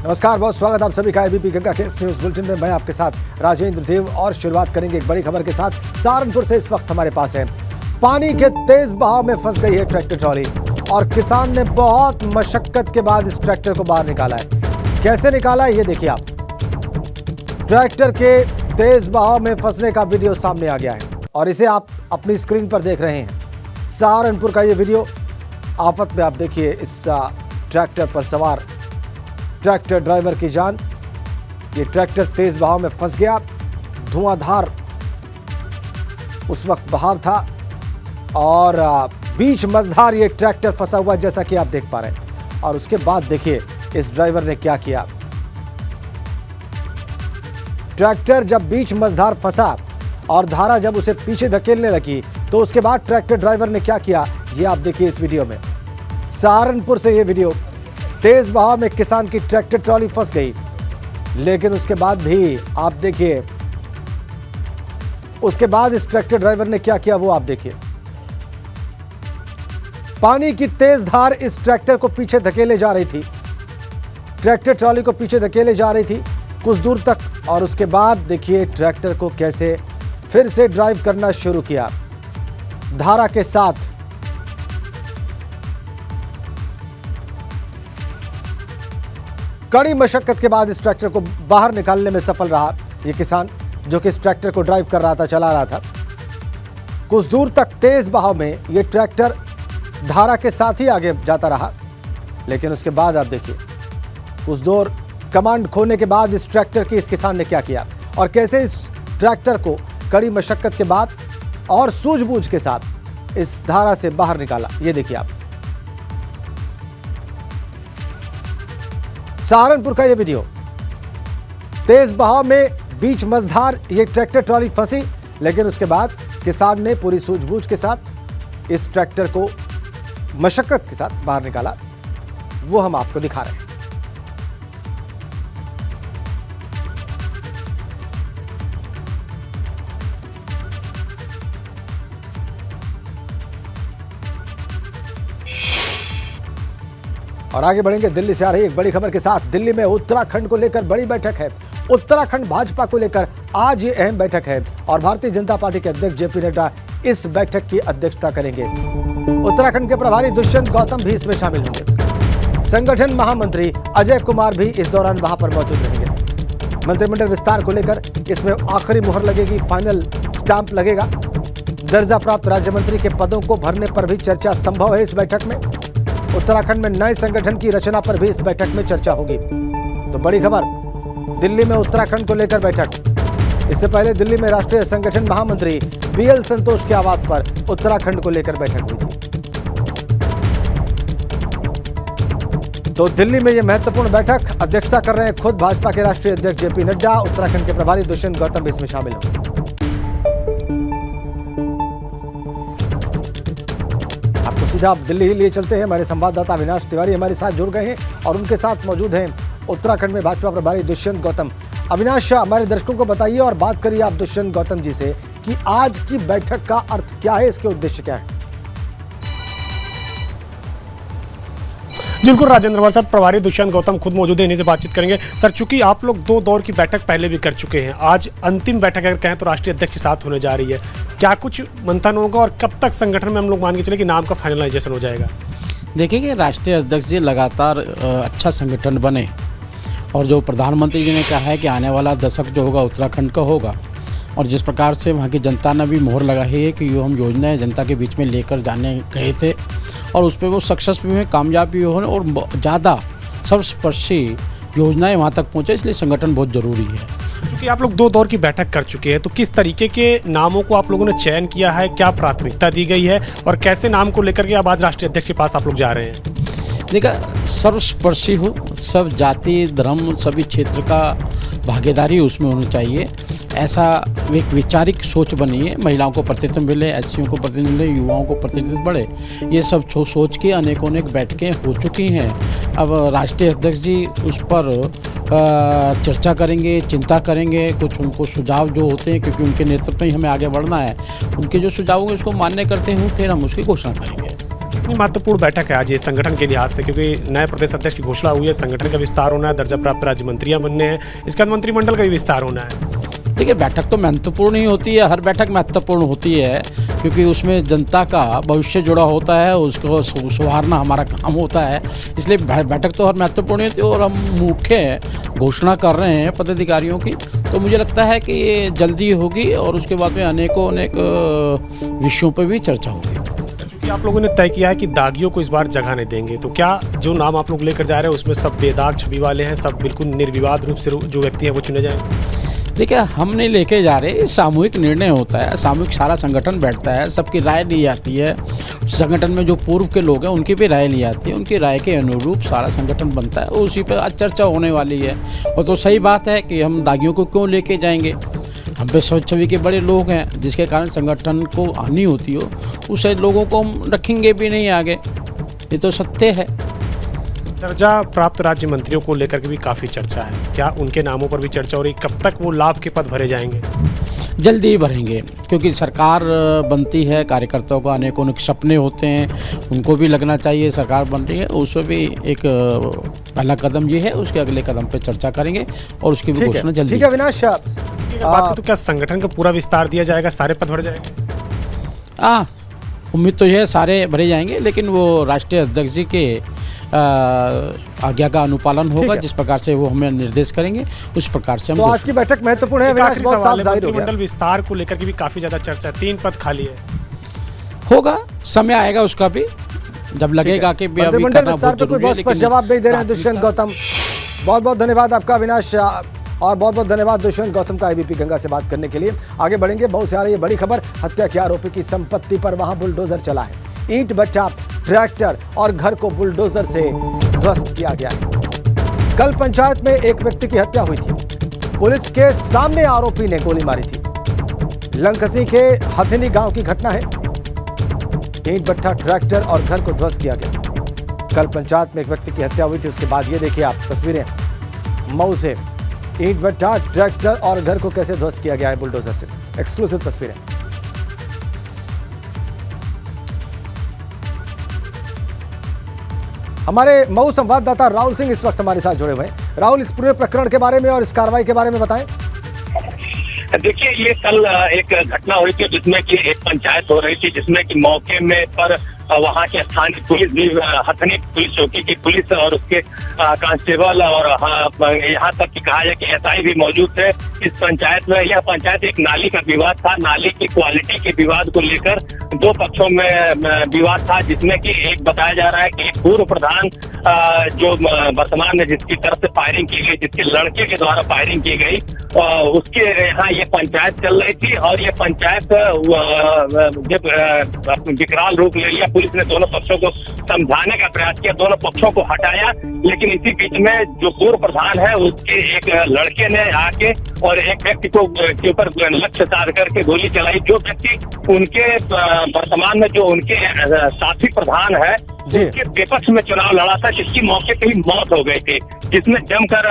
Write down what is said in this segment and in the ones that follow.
नमस्कार, बहुत स्वागत आप सभी का एबीपी गंगा के न्यूज बुलेटिन में। मैं आपके साथ राजेंद्र देव और शुरुआत करेंगे एक बड़ी खबर के साथ। सहारनपुर से इस वक्त हमारे पास है, पानी के तेज बहाव में फंस गई है ट्रैक्टर ट्रॉली और किसान ने बहुत मशक्कत के बाद इस ट्रैक्टर को बाहर निकाला है। कैसे निकाला है ये देखिए आप। ट्रैक्टर के तेज बहाव में फंसने का वीडियो सामने आ गया है और इसे आप अपनी स्क्रीन पर देख रहे हैं। सहारनपुर का ये वीडियो आफत में आप देखिए। इस ट्रैक्टर पर सवार ट्रैक्टर ड्राइवर की जान, ये ट्रैक्टर तेज बहाव में फंस गया। धुआंधार उस वक्त बहाव था और बीच मझधार ये ट्रैक्टर फंसा हुआ जैसा कि आप देख पा रहे हैं। और उसके बाद देखिए इस ड्राइवर ने क्या किया। ट्रैक्टर जब बीच मझधार फंसा और धारा जब उसे पीछे धकेलने लगी तो उसके बाद ट्रैक्टर ड्राइवर ने क्या किया ये आप देखिए इस वीडियो में। सहारनपुर से ये वीडियो। तेज बहाव में किसान की ट्रैक्टर ट्रॉली फंस गई, लेकिन उसके बाद भी आप देखिए, उसके बाद इस ट्रैक्टर ड्राइवर ने क्या किया वो आप देखिए। पानी की तेज धार इस ट्रैक्टर को पीछे धकेले जा रही थी, ट्रैक्टर ट्रॉली को पीछे धकेले जा रही थी कुछ दूर तक। और उसके बाद देखिए ट्रैक्टर को कैसे फिर से ड्राइव करना शुरू किया धारा के साथ। कड़ी मशक्कत के बाद इस ट्रैक्टर को बाहर निकालने में सफल रहा ये किसान, जो कि इस ट्रैक्टर को ड्राइव कर रहा था, चला रहा था। कुछ दूर तक तेज बहाव में ये ट्रैक्टर धारा के साथ ही आगे जाता रहा, लेकिन उसके बाद आप देखिए कुछ दूर कमांड खोने के बाद इस ट्रैक्टर की इस किसान ने क्या किया और कैसे इस ट्रैक्टर को कड़ी मशक्कत के बाद और सूझबूझ के साथ इस धारा से बाहर निकाला। ये देखिए आप सहारनपुर का ये वीडियो। तेज बहाव में बीच मझधार ये ट्रैक्टर ट्रॉली फंसी, लेकिन उसके बाद किसान ने पूरी सूझबूझ के साथ इस ट्रैक्टर को मशक्कत के साथ बाहर निकाला, वो हम आपको दिखा रहे हैं। और आगे बढ़ेंगे दिल्ली से आ रही एक बड़ी खबर के साथ। दिल्ली में उत्तराखंड को लेकर बड़ी बैठक है। उत्तराखंड भाजपा को लेकर आज ये अहम बैठक है और भारतीय जनता पार्टी के अध्यक्ष जेपी नड्डा इस बैठक की अध्यक्षता करेंगे। उत्तराखंड के प्रभारी दुष्यंत गौतम भी इसमें शामिल होंगे। संगठन महामंत्री अजय कुमार भी इस दौरान वहां पर मौजूद रहेंगे। मंत्रिमंडल विस्तार को लेकर इसमें आखिरी मुहर लगेगी, फाइनल स्टैंप लगेगा। दर्जा प्राप्त राज्य मंत्री के पदों को भरने पर भी चर्चा संभव है इस बैठक में। उत्तराखंड में नए संगठन की रचना पर भी इस बैठक में चर्चा होगी। तो बड़ी खबर, दिल्ली में उत्तराखंड को लेकर बैठक। इससे पहले दिल्ली में राष्ट्रीय संगठन महामंत्री बीएल संतोष के आवास पर उत्तराखंड को लेकर बैठक हुई थी। तो दिल्ली में यह महत्वपूर्ण बैठक अध्यक्षता कर रहे हैं खुद भाजपा के राष्ट्रीय अध्यक्ष जेपी नड्डा। उत्तराखंड के प्रभारी दुष्यंत गौतम भी इसमें शामिल होंगे। सीधा आप दिल्ली ही लिए चलते हैं। हमारे संवाददाता अविनाश तिवारी हमारे साथ जुड़ गए हैं और उनके साथ मौजूद हैं उत्तराखंड में भाजपा प्रभारी दुष्यंत गौतम। अविनाश, हमारे दर्शकों को बताइए और बात करिए आप दुष्यंत गौतम जी से कि आज की बैठक का अर्थ क्या है, इसके उद्देश्य क्या है। बिल्कुल राजेंद्र, हमारे साथ प्रभारी दुष्यंत गौतम खुद मौजूद है, इन्हीं से बातचीत करेंगे। सर, चूंकि आप लोग 2 दौर की बैठक पहले भी कर चुके हैं, आज अंतिम बैठक अगर कहें तो राष्ट्रीय अध्यक्ष के साथ होने जा रही है, क्या कुछ मंथन होगा और कब तक संगठन में हम लोग मान के चले कि नाम का फाइनलाइजेशन हो जाएगा? देखिए कि राष्ट्रीय अध्यक्ष जी लगातार अच्छा संगठन बने और जो प्रधानमंत्री जी ने कहा है कि आने वाला दशक जो होगा उत्तराखंड का होगा, और जिस प्रकार से वहाँ की जनता ने भी मोहर लगाई है कि जो हम योजनाएं जनता के बीच में लेकर जाने गए थे और उस पर वो सक्सेस भी हुए, कामयाब भी हो और ज़्यादा सर्वस्पर्शी योजनाएं वहाँ तक पहुँचे, इसलिए संगठन बहुत ज़रूरी है। क्योंकि आप लोग 2 दौर की बैठक कर चुके हैं, तो किस तरीके के नामों को आप लोगों ने चयन किया है, क्या प्राथमिकता दी गई है और कैसे नाम को लेकर के अब आज राष्ट्रीय अध्यक्ष के पास आप लोग जा रहे हैं? देखा, सर्वस्पर्शी हो, सब जाति धर्म सभी क्षेत्र का भागीदारी उसमें होनी चाहिए, ऐसा एक वैचारिक सोच बनी है। महिलाओं को प्रतिनिधित्व मिले, एससीओं को प्रतिनिधित्व मिले, युवाओं को प्रतिनिधित्व बढ़े, ये सब सोच के अनेकों बैठकें हो चुकी हैं। अब राष्ट्रीय अध्यक्ष जी उस पर चर्चा करेंगे, चिंता करेंगे, कुछ उनको सुझाव जो होते हैं, क्योंकि उनके नेतृत्व में ही हमें आगे बढ़ना है, उनके जो सुझाव होंगे उसको मान्य करते हुए फिर हम उसकी घोषणा करेंगे। कितनी महत्वपूर्ण बैठक है आज ये संगठन के लिहाज से, क्योंकि नए प्रदेश अध्यक्ष की घोषणा हुई है, संगठन का विस्तार होना है, दर्जा प्राप्त राज्य मंत्रियां बनने हैं, इसके बाद मंत्रिमंडल का भी विस्तार होना है। देखिए, बैठक तो महत्वपूर्ण ही होती है, हर बैठक महत्वपूर्ण होती है, क्योंकि उसमें जनता का भविष्य जुड़ा होता है, उसको सुधारना हमारा काम होता है। इसलिए बैठक तो हर महत्वपूर्ण होती है और हम मुख्य घोषणा कर रहे हैं पदाधिकारियों की, तो मुझे लगता है कि ये जल्दी होगी और उसके बाद में अनेक विषयों पर भी चर्चा होगी। क्योंकि आप लोगों ने तय किया है कि दागियों को इस बार जगह नहीं देंगे, तो क्या जो नाम आप लोग लेकर जा रहे हैं उसमें सब बेदाग छवि वाले हैं, सब बिल्कुल निर्विवाद रूप से जो व्यक्ति हैं वो चुने जाएंगे? देखिए, हम नहीं लेके जा रहे, सामूहिक निर्णय होता है, सामूहिक सारा संगठन बैठता है, सबकी राय ली जाती है। संगठन में जो पूर्व के लोग हैं उनकी भी राय ली जाती है, उनकी राय के अनुरूप सारा संगठन बनता है, उसी पर आज चर्चा होने वाली है। और तो सही बात है कि हम दागियों को क्यों लेके जाएंगे, हम पे स्वच्छ छवि के बड़े लोग हैं, जिसके कारण संगठन को हानि होती हो, उसे लोगों को हम रखेंगे भी नहीं आगे, ये तो सत्य है। दर्जा प्राप्त राज्य मंत्रियों को लेकर के भी काफ़ी चर्चा है, क्या उनके नामों पर भी चर्चा हो रही, कब तक वो लाभ के पद भरे जाएंगे? जल्दी ही भरेंगे, क्योंकि सरकार बनती है, कार्यकर्ताओं को अनेक सपने होते हैं, उनको भी लगना चाहिए सरकार बन रही है, उसमें भी एक पहला कदम ये है, उसके अगले कदम पे चर्चा करेंगे और उसकी भी घोषणा जल्दी। ठीक है अविनाश, बात तो क्या संगठन का पूरा विस्तार दिया जाएगा, सारे पद भर जाएंगे? उम्मीद तो यह सारे भरे जाएंगे, लेकिन वो राष्ट्रीय अध्यक्ष जी के आज्ञा का अनुपालन होगा, जिस प्रकार से वो हमें निर्देश करेंगे उस प्रकार से हम। तो आज की बैठक महत्वपूर्ण है। मंत्रिमंडल विस्तार को लेकर के भी काफी ज्यादा चर्चा है, 3 पद खाली है, होगा समय आएगा उसका भी, जब लगेगा कि मंत्रिमंडल विस्तार पर कोई बॉस पर जवाब नहीं दे रहे हैं दुष्यंत गौतम। बहुत बहुत धन्यवाद आपका अविनाश, और बहुत बहुत धन्यवाद दुष्यंत गौतम का एबीपी गंगा से बात करने के लिए। आगे बढ़ेंगे, बहुत से आ रही है बड़ी खबर, हत्या के आरोपी की संपत्ति पर वहां बुलडोजर चला है, ईंट भट्ठा, ट्रैक्टर और घर को बुलडोजर से ध्वस्त किया गया है। कल पंचायत में एक व्यक्ति की हत्या हुई थी, पुलिस के सामने आरोपी ने गोली मारी थी। लंकसी के हथनी गांव की घटना है, ईंट भट्ठा, ट्रैक्टर और घर को ध्वस्त किया गया। कल पंचायत में एक व्यक्ति की हत्या हुई थी, उसके बाद ये देखिए आप तस्वीरें मऊ से, ईंट भट्ठा, ट्रैक्टर और घर को कैसे ध्वस्त किया गया है बुलडोजर से। एक्सक्लूसिव तस्वीरें। हमारे मऊ संवाददाता राहुल सिंह इस वक्त हमारे साथ जुड़े हुए हैं। राहुल, इस पूरे प्रकरण के बारे में और इस कार्रवाई के बारे में बताएं। देखिए, ये कल एक घटना हुई थी जिसमें कि एक पंचायत हो रही थी, जिसमें कि मौके में पर वहाँ के स्थानीय पुलिस भी, हथनी पुलिस चौकी की पुलिस और उसके कांस्टेबल और यहाँ तक कि कहा जाए कि एसआई भी मौजूद थे इस पंचायत में। यह पंचायत एक नाली का विवाद था, नाली की क्वालिटी के विवाद को लेकर 2 पक्षों में विवाद था, जिसमें कि एक बताया जा रहा है कि पूर्व प्रधान जो वर्तमान में जिसकी तरफ से फायरिंग की गई, जिसके लड़के के द्वारा फायरिंग की गई, उसके यहाँ ये पंचायत चल रही थी और ये पंचायत जब विकराल रूप ले लिया। पुलिस ने दोनों पक्षों को समझाने का प्रयास किया, दोनों पक्षों को हटाया, लेकिन इसी बीच में जो पूर्व प्रधान है उसके एक लड़के ने आके और एक व्यक्ति को के ऊपर लक्ष्य साध करके गोली चलाई। जो व्यक्ति उनके वर्तमान में जो उनके साथी प्रधान है उसके विपक्ष में चुनाव लड़ा था, जिसकी मौके पे ही मौत हो गई थी, जिसमें जमकर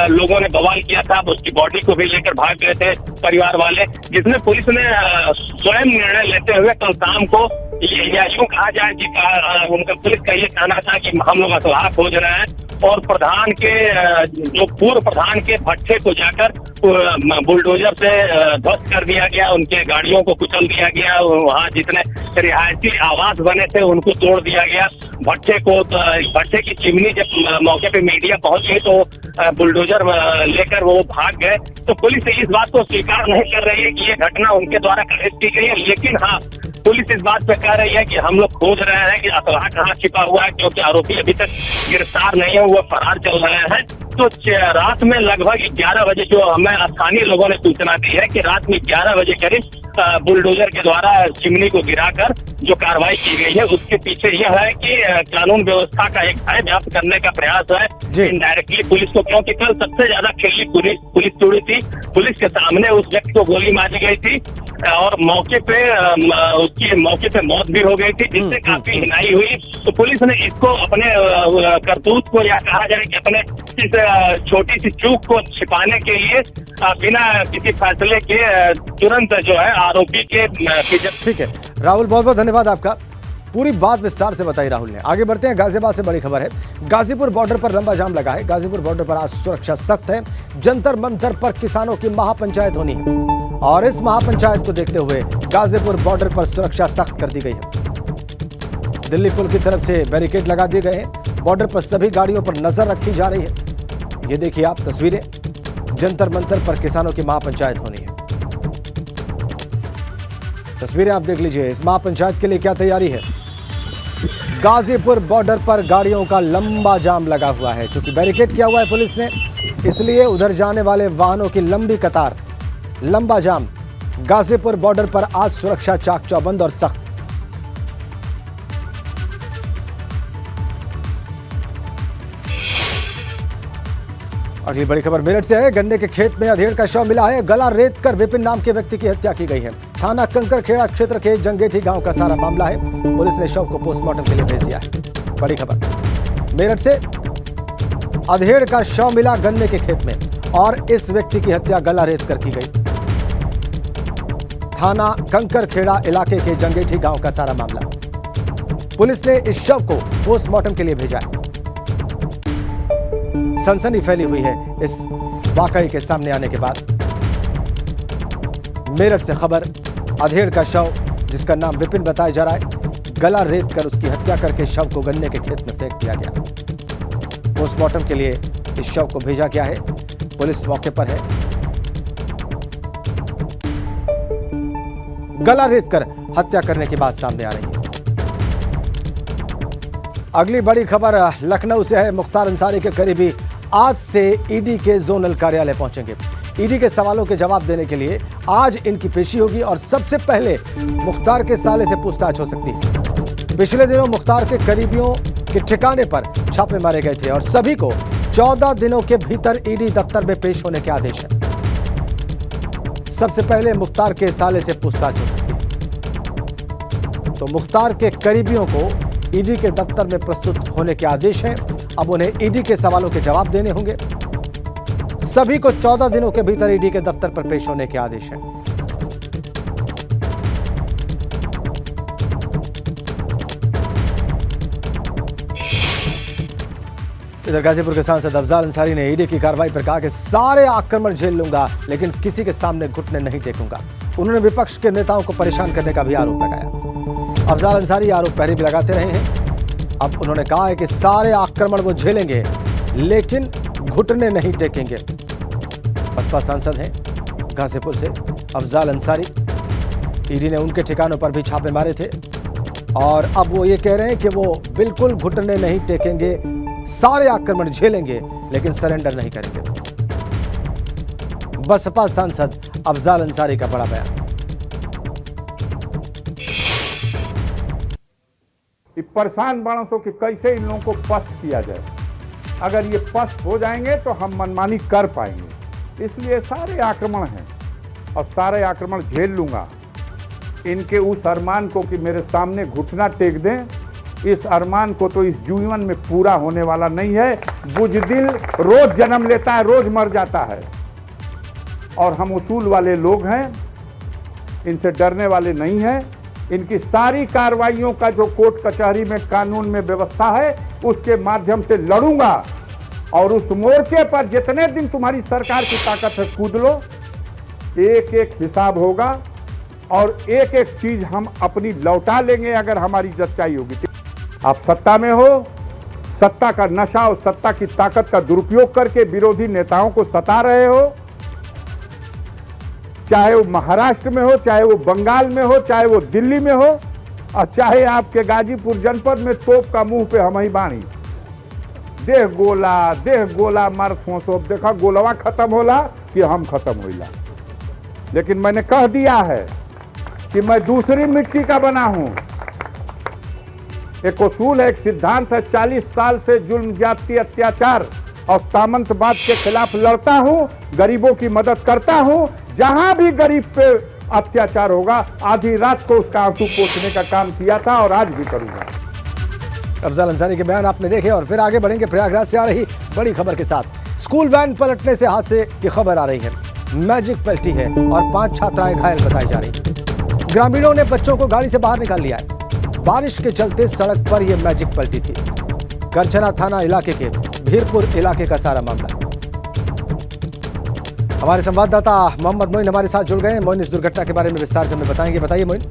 लोगों ने बवाल किया था। उसकी बॉडी को भी लेकर भाग गए थे परिवार वाले, जिसमें पुलिस ने स्वयं निर्णय लेते हुए कल शाम को ये यूं कहा जाए कि उनका पुलिस का ये कहना था कि हम लोग असलाह खोज रहे हैं और प्रधान के जो पूर्व प्रधान के भट्ठे को जाकर बुलडोजर से ध्वस्त कर दिया गया, उनके गाड़ियों को कुचल दिया गया, वहाँ जितने रिहायशी आवास बने थे उनको तोड़ दिया गया। भट्ठे की चिमनी जब मौके पे मीडिया पहुंच गई तो बुलडोजर लेकर वो भाग गए। तो पुलिस इस बात को स्वीकार नहीं कर रही है कि ये घटना उनके द्वारा घटित की गई है, लेकिन हाँ, पुलिस इस बात पे कह रही है कि हम लोग खोज रहे हैं कि असलाह कहाँ छिपा हुआ है, क्योंकि आरोपी अभी तक गिरफ्तार नहीं है, वो फरार चल रहे हैं। तो रात में लगभग 11 बजे जो हमें स्थानीय लोगों ने सूचना दी है कि रात में 11 बजे करीब बुलडोजर के द्वारा चिमनी को गिराकर जो कार्रवाई की गई है, उसके पीछे यह है कि कानून व्यवस्था का एक भय व्याप्त करने का प्रयास है इनडायरेक्टली पुलिस को, क्योंकि कल सबसे ज्यादा खिल्ली पुलिस जुड़ी थी। पुलिस के सामने उस व्यक्ति को गोली मारी गई थी और मौके पे मौत भी हो गई थी, जिससे काफी हिनाई हुई। तो पुलिस ने इसको अपने करतूत को या कहा जाए कि अपने इस छोटी सी चूक को छिपाने के लिए बिना किसी फैसले के तुरंत जो है आरोपी के। ठीक है राहुल, बहुत बहुत धन्यवाद आपका। पूरी बात विस्तार से बताई राहुल ने। आगे बढ़ते हैं, गाजियाबाद से बड़ी खबर है। गाजीपुर बॉर्डर पर लंबा जाम लगा है। गाजीपुर बॉर्डर पर आज सुरक्षा सख्त है। जंतर मंतर पर किसानों की महापंचायत होनी है और इस महापंचायत को देखते हुए गाजीपुर बॉर्डर पर सुरक्षा सख्त कर दी गई है। दिल्ली पुल की तरफ से बैरिकेड लगा दिए गए हैं। बॉर्डर पर सभी गाड़ियों पर नजर रखी जा रही है। ये देखिए आप तस्वीरें, जंतर मंतर पर किसानों की महापंचायत होनी है। तस्वीरें आप देख लीजिए। इस महापंचायत के लिए क्या तैयारी है। गाजीपुर बॉर्डर पर गाड़ियों का लंबा जाम लगा हुआ है। क्योंकि बैरिकेड किया हुआ है पुलिस ने, इसलिए उधर जाने वाले वाहनों की लंबी कतार, लंबा जाम। गाजीपुर बॉर्डर पर आज सुरक्षा चाक चौबंद और सख्त। अगली बड़ी खबर मेरठ से है। गन्ने के खेत में अधेड़ का शव मिला है। गला रेत कर विपिन नाम के व्यक्ति की हत्या की गई है। थाना कंकरखेड़ा क्षेत्र के जंगेठी गांव का सारा मामला है। पुलिस ने शव को पोस्टमार्टम के लिए भेज दिया है। बड़ी खबर मेरठ से, अधेड़ का शव मिला गन्ने के खेत में और इस व्यक्ति की हत्या गला रेत कर की गई। थाना कंकरखेड़ा इलाके के जंगेठी गांव का सारा मामला। पुलिस ने इस शव को पोस्टमार्टम के लिए भेजा है। सनसनी फैली हुई है इस वाकई के सामने आने के बाद। मेरठ से खबर, अधेड़ का शव जिसका नाम विपिन बताया जा रहा है, गला रेत कर उसकी हत्या करके शव को गन्ने के खेत में फेंक दिया गया। पोस्टमार्टम के लिए इस शव को भेजा गया है। पुलिस मौके पर है। गला रेत कर हत्या करने की बात सामने आ रही है। अगली बड़ी खबर लखनऊ से है। मुख्तार अंसारी के करीबी आज से ईडी के जोनल कार्यालय पहुंचेंगे। ईडी के सवालों के जवाब देने के लिए आज इनकी पेशी होगी और सबसे पहले मुख्तार के साले से पूछताछ हो सकती है। पिछले दिनों मुख्तार के करीबियों के ठिकाने पर छापे मारे गए थे और सभी को 14 दिनों के भीतर ईडी दफ्तर में पेश होने के आदेश है। सबसे पहले मुख्तार के साले से पूछताछ हो सकती है। तो मुख्तार के करीबियों को ईडी के दफ्तर में प्रस्तुत होने के आदेश हैं। अब उन्हें ईडी के सवालों के जवाब देने होंगे। सभी को 14 दिनों के भीतर ईडी के दफ्तर पर पेश होने के आदेश हैं। इधर गाजीपुर के सांसद अफजाल अंसारी ने ईडी की कार्रवाई पर कहा कि सारे आक्रमण झेल लूंगा लेकिन किसी के सामने घुटने नहीं टेकूंगा। उन्होंने विपक्ष के नेताओं को परेशान करने का भी आरोप लगाया। अफजाल अंसारी आरोप पहले भी लगाते रहे हैं। अब उन्होंने कहा है कि सारे आक्रमण वो झेलेंगे लेकिन घुटने नहीं टेकेंगे। बसपा सांसद हैं गाजीपुर से अफजाल अंसारी। ईडी ने उनके ठिकानों पर भी छापे मारे थे और अब वो ये कह रहे हैं कि वो बिल्कुल घुटने नहीं टेकेंगे, सारे आक्रमण झेलेंगे लेकिन सरेंडर नहीं करेंगे। बसपा सांसद अफजाल अंसारी का बड़ा बयान। परेशान बाणसों कि कैसे इन लोगों को पस्त किया जाए। अगर ये पस्त हो जाएंगे तो हम मनमानी कर पाएंगे। इसलिए सारे आक्रमण हैं और सारे आक्रमण झेल लूंगा। इनके उस अरमान को कि मेरे सामने घुटना टेक दें, इस अरमान को तो इस जीवन में पूरा होने वाला नहीं है। बुजदिल रोज जन्म लेता है, रोज मर जाता है। और हम उसूल वाले लोग हैं, इनसे डरने वाले नहीं हैं। इनकी सारी कार्रवाइयों का जो कोर्ट कचहरी में कानून में व्यवस्था है उसके माध्यम से लड़ूंगा। और उस मोर्चे पर जितने दिन तुम्हारी सरकार की ताकत है कूद लो। एक एक हिसाब होगा और एक एक चीज हम अपनी लौटा लेंगे अगर हमारी सच्चाई होगी। आप सत्ता में हो, सत्ता का नशा और सत्ता की ताकत का दुरुपयोग करके विरोधी नेताओं को सता रहे हो, चाहे वो महाराष्ट्र में हो, चाहे वो बंगाल में हो, चाहे वो दिल्ली में हो और चाहे आपके गाजीपुर जनपद में तोप का मुंह पे हम ही बाणी देह गोला मार फोसो। देखा गोलवा खत्म होला कि हम खत्म होइला। लेकिन मैंने कह दिया है कि मैं दूसरी मिट्टी का बना हूं। एक उसूल है, एक सिद्धांत है, 40 साल से जुल्म जाति अत्याचार और सामंतवाद के खिलाफ लड़ता हूं, गरीबों की मदद करता हूं। जहां भी गरीब पे अत्याचार होगा आधी रात को उसका आंसू पोंछने का काम किया था और आज भी करूंगा। अफजाल अंसारी के बयान आपने देखे और फिर आगे बढ़ेंगे प्रयागराज से आ रही बड़ी खबर के साथ। स्कूल वैन पलटने से हादसे की खबर आ रही है। मैजिक पलटी है और 5 छात्राएं घायल बताई जा रही हैं। ग्रामीणों ने बच्चों को गाड़ी से बाहर निकाल लिया है। बारिश के चलते सड़क पर यह मैजिक पलटी थी। करछना थाना इलाके के भीरपुर इलाके का सारा मामला। हमारे संवाददाता मोहम्मद मोइन हमारे साथ जुड़ गए हैं। मोइन, इस दुर्घटना के बारे में विस्तार से हमें बताएंगे। बताइए मोइन।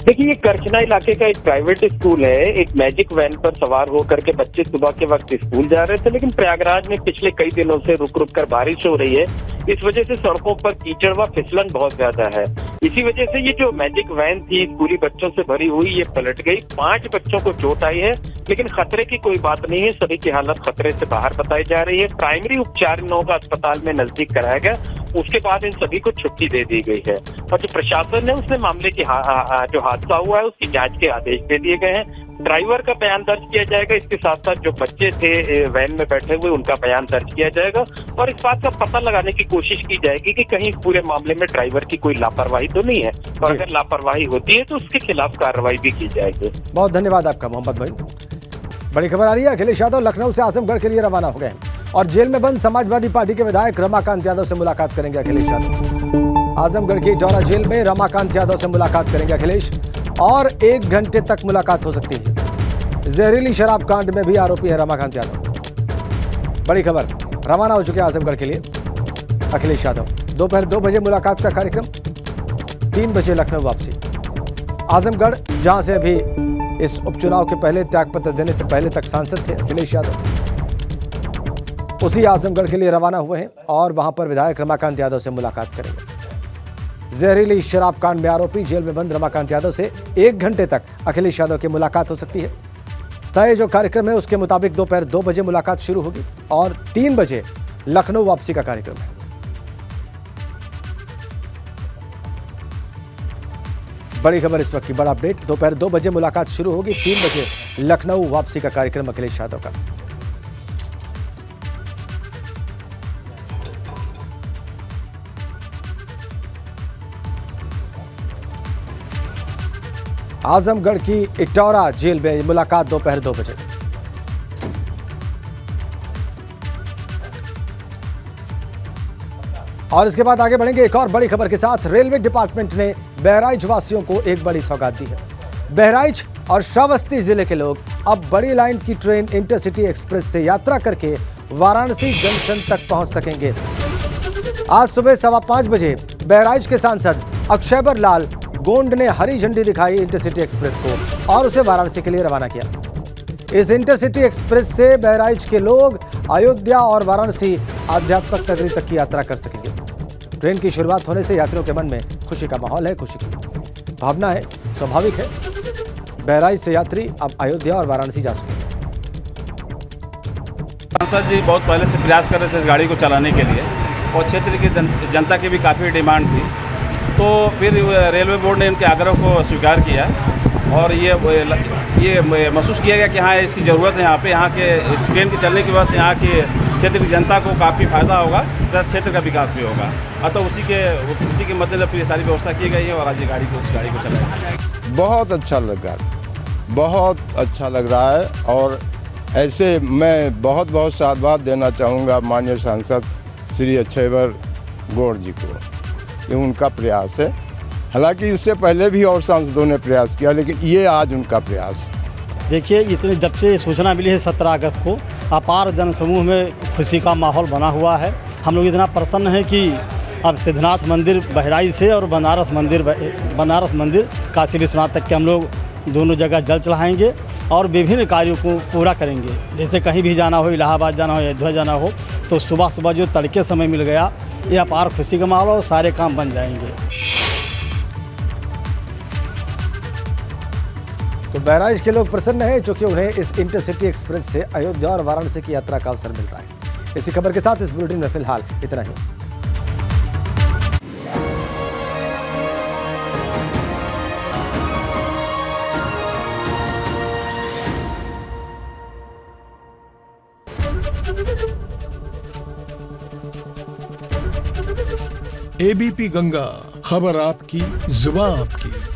देखिए, ये करछना इलाके का एक प्राइवेट स्कूल है। एक मैजिक वैन पर सवार होकर के बच्चे सुबह के वक्त स्कूल जा रहे थे, लेकिन प्रयागराज में पिछले कई दिनों से रुक रुक कर बारिश हो रही है। इस वजह से सड़कों पर कीचड़ व फिसलन बहुत ज्यादा है। इसी वजह से ये जो मैजिक वैन थी स्कूली बच्चों से भरी हुई, ये पलट गई। 5 बच्चों को चोट आई है, लेकिन खतरे की कोई बात नहीं है। सभी की हालत खतरे से बाहर बताई जा रही है। प्राइमरी उपचार इन लोगों का अस्पताल में नजदीक कराया गया, उसके बाद इन सभी को छुट्टी दे दी गई है। और जो प्रशासन है उसने मामले की जो हादसा हुआ है उसकी जांच के आदेश दे दिए गए हैं। ड्राइवर का बयान दर्ज किया जाएगा। इसके साथ साथ जो बच्चे थे वैन में बैठे हुए उनका बयान दर्ज किया जाएगा और इस बात का पता लगाने की कोशिश की जाएगी कि कहीं पूरे मामले में ड्राइवर की कोई लापरवाही तो नहीं है, और अगर लापरवाही होती है तो उसके खिलाफ कार्रवाई भी की जाएगी। बहुत धन्यवाद आपका मोहम्मद भाई। बड़ी खबर आ रही है, अखिलेश यादव लखनऊ से आजमगढ़ के लिए रवाना हो गए और जेल में बंद समाजवादी पार्टी के विधायक रमाकांत यादव से मुलाकात करेंगे अखिलेश यादव। आजमगढ़ की डौरा जेल में रमाकांत यादव से मुलाकात करेंगे अखिलेश और 1 घंटे तक मुलाकात हो सकती है। जहरीली शराब कांड में भी आरोपी है रमाकांत यादव। बड़ी खबर, रवाना हो चुके आजमगढ़ के लिए अखिलेश यादव। दोपहर 2 बजे मुलाकात का कार्यक्रम, 3 बजे लखनऊ वापसी। आजमगढ़, जहां से अभी इस उपचुनाव के पहले त्यागपत्र देने से पहले तक सांसद थे अखिलेश यादव, उसी आजमगढ़ के लिए रवाना हुए हैं और वहां पर विधायक रमाकांत यादव से मुलाकात करेंगे। जहरीली शराब कांड में आरोपी जेल में बंद रमाकांत यादव से 1 घंटे तक अखिलेश यादव की मुलाकात हो सकती है। तय जो कार्यक्रम है उसके मुताबिक दोपहर 2 बजे मुलाकात शुरू होगी और 3 बजे लखनऊ वापसी का कार्यक्रम है। बड़ी खबर इस वक्त की, बड़ा अपडेट। दोपहर 2 बजे मुलाकात शुरू होगी, 3 बजे लखनऊ वापसी का कार्यक्रम अखिलेश यादव का। आजमगढ़ की इटौरा जेल में मुलाकात दोपहर 2 बजे। और इसके बाद आगे बढ़ेंगे एक और बड़ी खबर के साथ। रेलवे डिपार्टमेंट ने बहराइच वासियों को एक बड़ी सौगात दी है। बहराइच और श्रावस्ती जिले के लोग अब बड़ी लाइन की ट्रेन इंटरसिटी एक्सप्रेस से यात्रा करके वाराणसी जंक्शन तक पहुंच सकेंगे। आज सुबह 5:15 बजे बहराइच के सांसद अक्षयबर लाल गोंड ने हरी झंडी दिखाई इंटरसिटी एक्सप्रेस को और उसे वाराणसी के लिए रवाना किया। इस इंटरसिटी एक्सप्रेस से बहराइच के लोग अयोध्या और वाराणसी आध्यात्मिक नगरी तक की यात्रा कर सकेंगे। ट्रेन की शुरुआत होने से यात्रियों के मन में खुशी का माहौल है, खुशी की भावना है, स्वाभाविक है। बहराइच से यात्री अब अयोध्या और वाराणसी जा सकेंगे। सांसद जी बहुत पहले से प्रयास कर रहे थे इस गाड़ी को चलाने के लिए और क्षेत्र की जनता की भी काफ़ी डिमांड थी, तो फिर रेलवे बोर्ड ने इनके आग्रह को स्वीकार किया और ये महसूस किया गया कि हाँ इसकी ज़रूरत है यहाँ के इस ट्रेन के चलने की वजह से यहाँ की क्षेत्र की जनता को काफ़ी फायदा होगा, क्षेत्र का विकास भी होगा। अतः उसी के मद्देनजर फिर ये सारी व्यवस्था की गई है और आज ये गाड़ी को चलाएगा। बहुत अच्छा लगा, बहुत अच्छा लग रहा है और ऐसे मैं बहुत बहुत साधुवाद देना चाहूँगा माननीय सांसद श्री अक्षयबर गौड़ जी को, ये उनका प्रयास है। हालांकि इससे पहले भी और सांसदों ने प्रयास किया, लेकिन ये आज उनका प्रयास है। देखिए, इतनी जब से सूचना मिली है 17 अगस्त को, अपार जनसमूह में खुशी का माहौल बना हुआ है। हम लोग इतना प्रसन्न हैं कि अब सिद्धनाथ मंदिर बहराइच से और बनारस मंदिर काशी विश्वनाथ तक के हम लोग दोनों जगह जल चढ़ाएंगे और विभिन्न कार्यों को पूरा करेंगे। जैसे कहीं भी जाना हो, इलाहाबाद जाना हो, अयोध्या जाना हो, तो सुबह सुबह जो तड़के समय मिल गया, ये अपार खुशी का माहौल और सारे काम बन जाएंगे। तो बहराइच के लोग प्रसन्न हैं क्योंकि उन्हें इस इंटरसिटी एक्सप्रेस से अयोध्या और वाराणसी की यात्रा का अवसर मिल रहा है। इसी खबर के साथ इस बुलेटिन में फिलहाल इतना ही। एबीपी गंगा, खबर आपकी, जुबान आपकी।